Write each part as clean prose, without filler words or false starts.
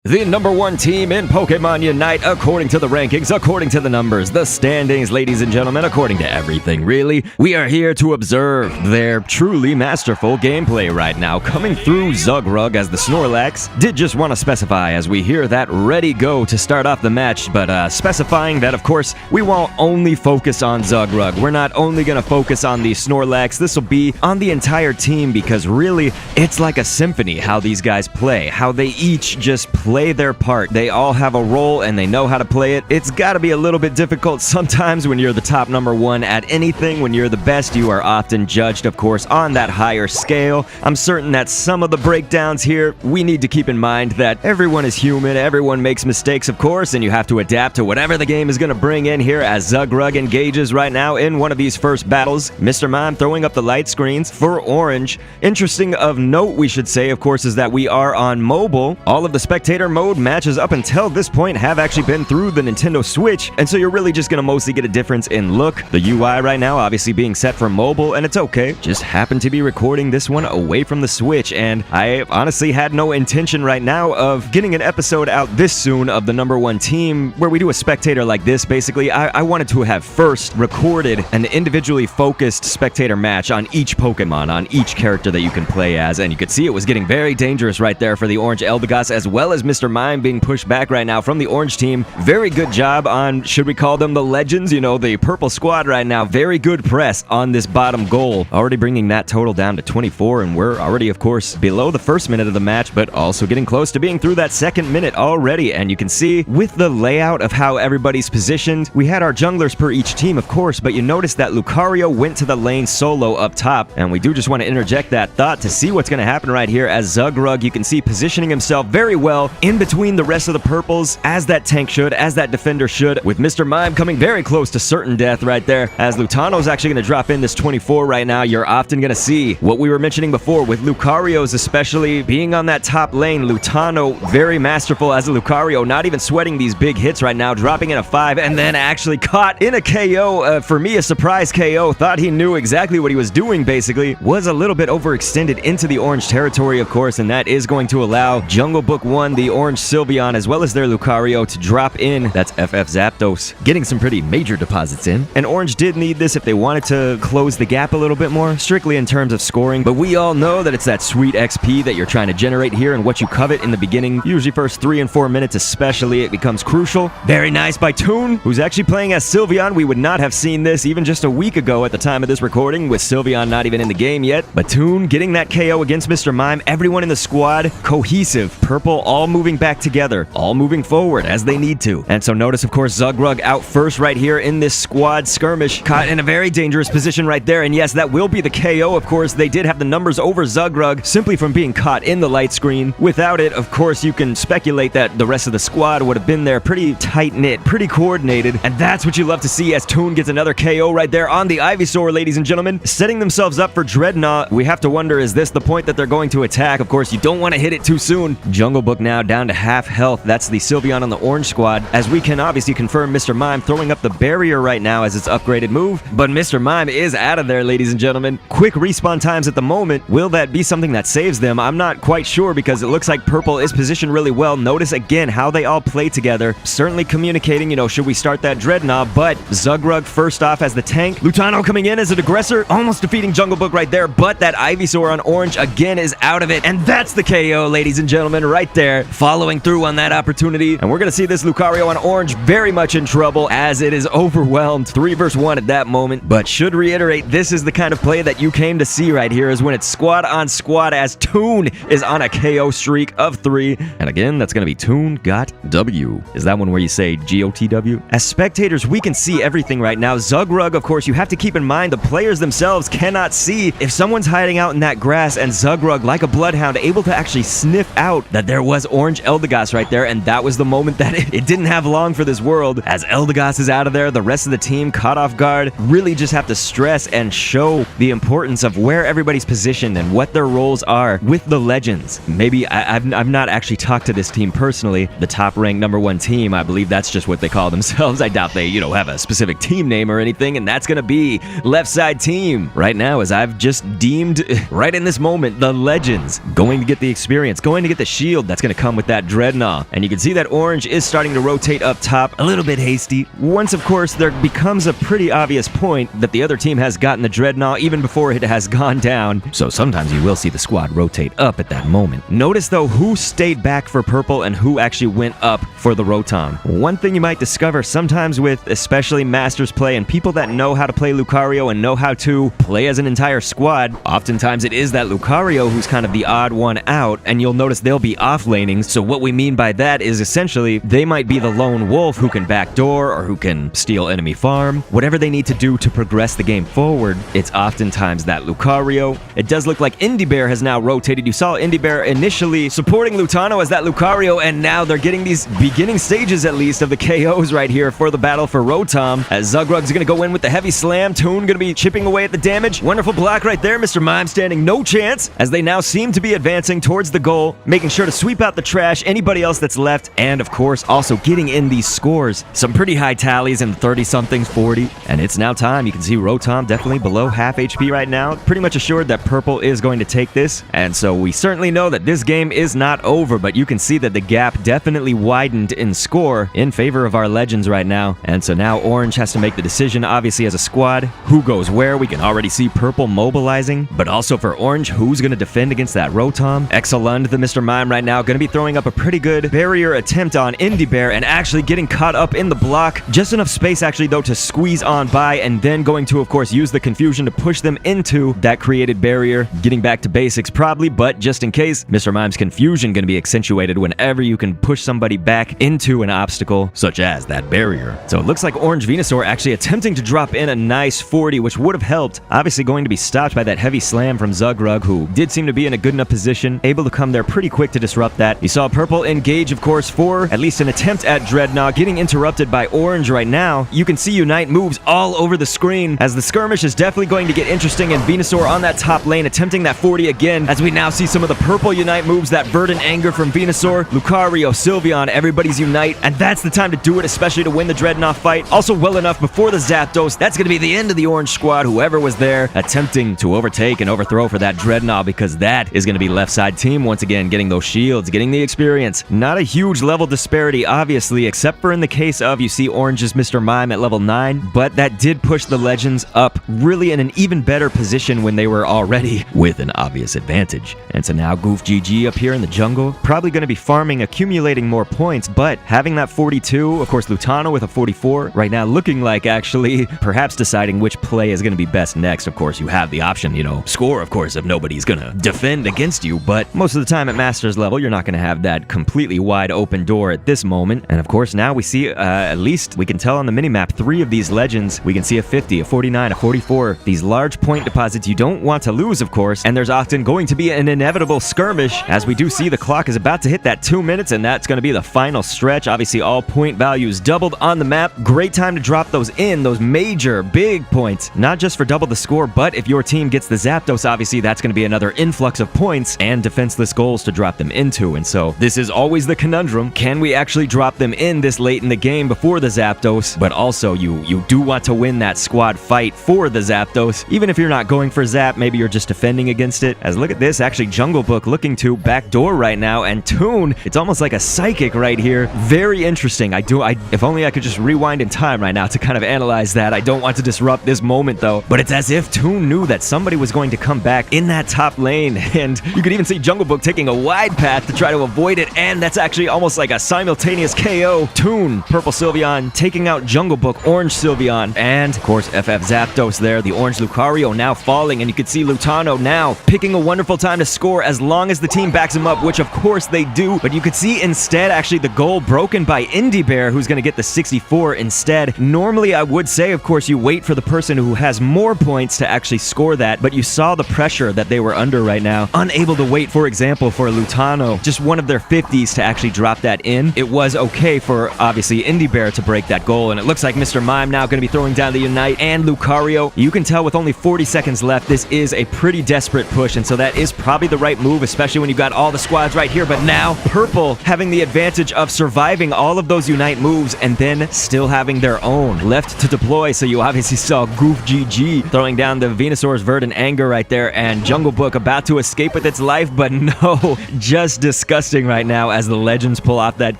The number one team in Pokemon Unite according to the rankings, according to the numbers, the standings, ladies and gentlemen, according to everything, really. We are here to observe their truly masterful gameplay right now, coming through Zugrug as the Snorlax. Did just want to specify as we hear that ready go to start off the match, but specifying that, of course, we won't only focus on Zugrug. We're not only going to focus on the Snorlax. This will be on the entire team because really, it's like a symphony how these guys play, how they each just play their part. They all have a role and they know how to play it. It's got to be a little bit difficult sometimes when you're the top number one at anything. When you're the best, you are often judged, of course, on that higher scale. I'm certain that some of the breakdowns here, we need to keep in mind that everyone is human, everyone makes mistakes, of course, and you have to adapt to whatever the game is going to bring in here as Zugrug engages right now in one of these first battles. Mr. Mime throwing up the light screens for Orange. Interesting of note, we should say, of course, is that we are on mobile. All of the Spectator mode matches up until this point have actually been through the Nintendo Switch, and so you're really just going to mostly get a difference in look. The UI right now obviously being set for mobile, and it's okay. Just happen to be recording this one away from the Switch, and I honestly had no intention right now of getting an episode out this soon of the number one team where we do a Spectator like this. Basically, I wanted to have first recorded an individually focused Spectator match on each Pokemon, on each character that you can play as, and you could see it was getting very dangerous right there for the Orange Eldegoss, as well as Mr. Mime being pushed back right now from the Orange team. Very good job on, should we call them the Legends? You know, the purple squad right now. Very good press on this bottom goal. Already bringing that total down to 24, and we're already, of course, below the first minute of the match, but also getting close to being through that second minute already. And you can see with the layout of how everybody's positioned, we had our junglers per each team, of course, but you notice that Lucario went to the lane solo up top, and we do just want to interject that thought to see what's going to happen right here as Zugrug, you can see, positioning himself very well in between the rest of the purples, as that tank should, as that defender should, with Mr. Mime coming very close to certain death right there, as Lutano's actually going to drop in this 24 right now. You're often going to see what we were mentioning before with Lucario's especially being on that top lane. Lutano, very masterful as a Lucario, not even sweating these big hits right now, dropping in a 5, and then actually caught in a KO. For me, a surprise KO. Thought he knew exactly what he was doing, basically. Was a little bit overextended into the Orange territory, of course, and that is going to allow Jungle Book 1, the Orange Sylveon, as well as their Lucario to drop in. That's FF Zapdos, getting some pretty major deposits in. And Orange did need this if they wanted to close the gap a little bit more, strictly in terms of scoring, but we all know that it's that sweet XP that you're trying to generate here and what you covet in the beginning. Usually first 3 and 4 minutes especially, it becomes crucial. Very nice by Toon, who's actually playing as Sylveon. We would not have seen this even just a week ago at the time of this recording, with Sylveon not even in the game yet. But Toon getting that KO against Mr. Mime. Everyone in the squad cohesive, purple, all moving back together, all moving forward as they need to. And so notice, of course, Zugrug out first right here in this squad skirmish, caught in a very dangerous position right there. And yes, that will be the KO, of course. They did have the numbers over Zugrug simply from being caught in the light screen. Without it, of course, you can speculate that the rest of the squad would have been there pretty tight-knit, pretty coordinated, and that's what you love to see as Toon gets another KO right there on the Ivysaur, ladies and gentlemen, setting themselves up for Dreadnaught. We have to wonder, is this the point that they're going to attack? Of course, you don't want to hit it too soon. Jungle Book now down to half health. That's the Sylveon on the Orange squad, as we can obviously confirm Mr. Mime throwing up the barrier right now as its upgraded move, but Mr. Mime is out of there, ladies and gentlemen. Quick respawn times at the moment. Will that be something that saves them? I'm not quite sure because it looks like purple is positioned really well. Notice again how they all play together. Certainly communicating, you know, should we start that Dreadnaught, but Zugrug first off as the tank. Lutano coming in as an aggressor, almost defeating Jungle Book right there, but that Ivysaur on Orange again is out of it, and that's the KO, ladies and gentlemen, right there, following through on that opportunity. And we're going to see this Lucario on Orange very much in trouble as it is overwhelmed. 3 versus 1 at that moment, but should reiterate, this is the kind of play that you came to see right here, is when it's squad on squad as Toon is on a KO streak of 3. And again, that's going to be Toon got W. Is that one where you say GOTW? As spectators, we can see everything right now. Zugrug, of course, you have to keep in mind the players themselves cannot see if someone's hiding out in that grass, and Zugrug, like a bloodhound, able to actually sniff out that there was Orange Eldegoss right there, and that was the moment that it didn't have long for this world. As Eldegoss is out of there, the rest of the team caught off guard. Really just have to stress and show the importance of where everybody's positioned and what their roles are with the Legends. Maybe I've not actually talked to this team personally. The top-ranked number 1 team, I believe that's just what they call themselves. I doubt they, you know, have a specific team name or anything, and that's gonna be Left Side Team. Right now, as I've just deemed right in this moment, the Legends going to get the experience, going to get the shield that's gonna come with with that Dreadnaught. And you can see that orange is starting to rotate up top, a little bit hasty. Once, of course, there becomes a pretty obvious point that the other team has gotten the Dreadnaught even before it has gone down. So sometimes you will see the squad rotate up at that moment. Notice, though, who stayed back for purple and who actually went up for the rotom. One thing you might discover sometimes with especially Masters play and people that know how to play Lucario and know how to play as an entire squad, oftentimes it is that Lucario who's kind of the odd one out, and you'll notice they'll be off-laning. So what we mean by that is essentially they might be the lone wolf who can backdoor or who can steal enemy farm. Whatever they need to do to progress the game forward, it's oftentimes that Lucario. It does look like IndieBear has now rotated. You saw IndieBear initially supporting Lutano as that Lucario, and now they're getting these beginning stages at least of the KOs right here for the battle for Rotom, as Zugrug's gonna go in with the heavy slam. Toon gonna be chipping away at the damage. Wonderful block right there. Mr. Mime standing no chance as they now seem to be advancing towards the goal, making sure to sweep out the trash, anybody else that's left, and of course also getting in these scores. Some pretty high tallies in the 30-somethings, 40, and it's now time. You can see Rotom definitely below half HP right now. Pretty much assured that purple is going to take this, and so we certainly know that this game is not over, but you can see that the gap definitely widened in score in favor of our legends right now. And so now orange has to make the decision, obviously as a squad, who goes where. We can already see purple mobilizing, but also for orange, who's going to defend against that Rotom. Exalund, the Mr. Mime right now, going to be throwing up a pretty good barrier attempt on IndieBear and actually getting caught up in the block. Just enough space actually though to squeeze on by, and then going to of course use the confusion to push them into that created barrier. Getting back to basics probably, but just in case, Mr. Mime's confusion going to be accentuated whenever you can push somebody back into an obstacle such as that barrier. So it looks like orange Venusaur actually attempting to drop in a nice 40, which would have helped. Obviously going to be stopped by that heavy slam from Zugrug, who did seem to be in a good enough position, able to come there pretty quick to disrupt that. You saw purple engage, of course, for at least an attempt at Dreadnaught, getting interrupted by orange right now. You can see Unite moves all over the screen as the skirmish is definitely going to get interesting, and Venusaur on that top lane attempting that 40 again, as we now see some of the purple Unite moves, that Verdant Anger from Venusaur, Lucario, Sylveon, everybody's Unite, and that's the time to do it, especially to win the Dreadnaught fight. Also well enough before the Zapdos. That's going to be the end of the orange squad, whoever was there attempting to overtake and overthrow for that Dreadnaught, because that is going to be left side team once again, getting those shields, getting the experience. Not a huge level disparity, obviously, except for in the case of, you see Orange's Mr. Mime at level 9, but that did push the Legends up really in an even better position when they were already with an obvious advantage. And so now Goof GG up here in the jungle, probably going to be farming, accumulating more points, but having that 42, of course Lutano with a 44, right now looking like actually perhaps deciding which play is going to be best next. Of course, you have the option, score, of course, if nobody's going to defend against you, but most of the time at Masters level, you're not going to have that completely wide open door at this moment. And of course, now we see, at least we can tell on the minimap, 3 of these legends. We can see a 50, a 49, a 44. These large point deposits you don't want to lose, of course, and there's often going to be an inevitable skirmish, as we do see the clock is about to hit that 2 minutes, and that's going to be the final stretch. Obviously, all point values doubled on the map. Great time to drop those in, those major, big points, not just for double the score, but if your team gets the Zapdos, obviously that's going to be another influx of points and defenseless goals to drop them into. And so this is always the conundrum. Can we actually drop them in this late in the game before the Zapdos? But also you do want to win that squad fight for the Zapdos, even if you're not going for Zap, maybe you're just defending against it. As look at this, actually Jungle Book looking to backdoor right now, and Toon, it's almost like a psychic right here. Very interesting. If only I could just rewind in time right now to kind of analyze that. I don't want to disrupt this moment though, but it's as if Toon knew that somebody was going to come back in that top lane, and you could even see Jungle Book taking a wide path to try to avoid it, and that's actually almost like a simultaneous KO. Toon, purple Sylveon, taking out Jungle Book, orange Sylveon, and of course FF Zapdos there. The orange Lucario now falling, and you can see Lutano now picking a wonderful time to score as long as the team backs him up, which of course they do, but you could see instead actually the goal broken by IndieBear, who's going to get the 64 instead. Normally I would say, of course, you wait for the person who has more points to actually score that, but you saw the pressure that they were under right now. Unable to wait, for example, for Lutano, just one of their 50s to actually drop that in. It was okay for, obviously, IndieBear to break that goal, and it looks like Mr. Mime now going to be throwing down the Unite and Lucario. You can tell with only 40 seconds left, this is a pretty desperate push, and so that is probably the right move, especially when you've got all the squads right here. But now, Purple having the advantage of surviving all of those Unite moves and then still having their own left to deploy. So you obviously saw Goof GG throwing down the Venusaur's Verdant Anger right there, and Jungle Book about to escape with its life, but no, just disgusting exhausting right now as the Legends pull off that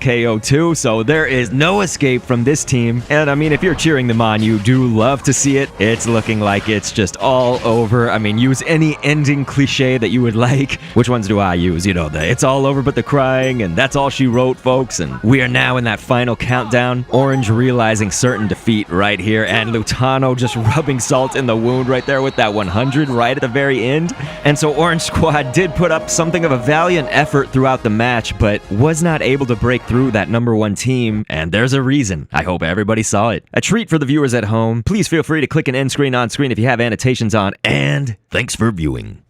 KO too, so there is no escape from this team. And I mean, if you're cheering them on, you do love to see it. It's looking like it's just all over. I mean, use any ending cliche that you would like. Which ones do I use? You know, the it's all over but the crying, and that's all she wrote, folks. And we are now in that final countdown. Orange realizing certain defeat right here, and Lutano just rubbing salt in the wound right there with that 100 right at the very end. And so Orange Squad did put up something of a valiant effort throughout the match, but was not able to break through that #1 team, and there's a reason. I hope everybody saw it. A treat for the viewers at home. Please feel free to click an end screen on screen if you have annotations on, and thanks for viewing.